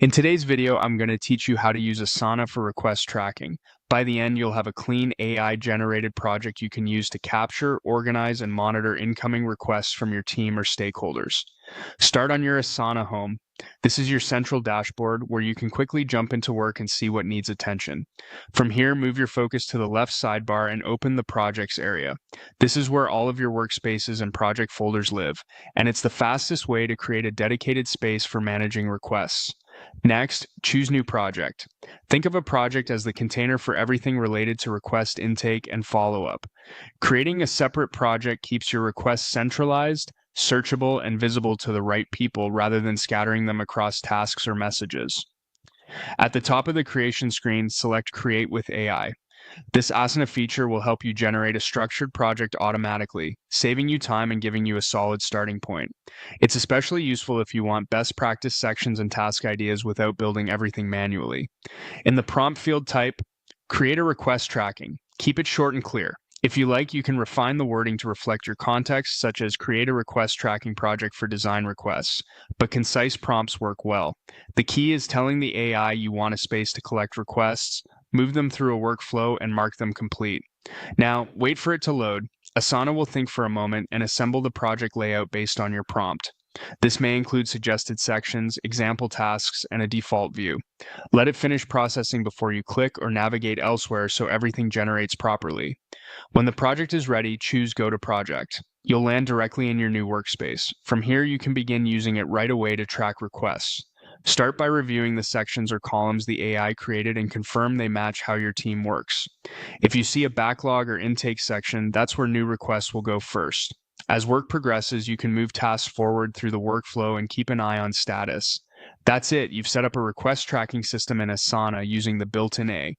In today's video, I'm going to teach you how to use Asana for request tracking. By the end, you'll have a clean AI-generated project you can use to capture, organize, and monitor incoming requests from your team or stakeholders. Start on your Asana home. This is your central dashboard where you can quickly jump into work and see what needs attention. From here, move your focus to the left sidebar and open the Projects area. This is where all of your workspaces and project folders live, and it's the fastest way to create a dedicated space for managing requests. Next, choose New Project. Think of a project as the container for everything related to request intake and follow-up. Creating a separate project keeps your requests centralized, searchable, and visible to the right people rather than scattering them across tasks or messages. At the top of the creation screen, select Create with AI. This Asana feature will help you generate a structured project automatically, saving you time and giving you a solid starting point. It's especially useful if you want best practice sections and task ideas without building everything manually. In the prompt field, type, create a request tracking. Keep it short and clear. If you like, you can refine the wording to reflect your context, such as create a request tracking project for design requests, but concise prompts work well. The key is telling the AI you want a space to collect requests, move them through a workflow, and mark them complete. Now, wait for it to load. Asana will think for a moment and assemble the project layout based on your prompt. This may include suggested sections, example tasks, and a default view. Let it finish processing before you click or navigate elsewhere so everything generates properly. When the project is ready, choose Go to Project. You'll land directly in your new workspace. From here, you can begin using it right away to track requests. Start by reviewing the sections or columns the AI created and confirm they match how your team works. If you see a backlog or intake section, that's where new requests will go first. As work progresses, you can move tasks forward through the workflow and keep an eye on status. That's it, you've set up a request tracking system in Asana using the built-in A.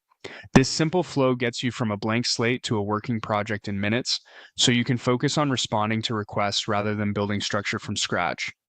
This simple flow gets you from a blank slate to a working project in minutes, so you can focus on responding to requests rather than building structure from scratch.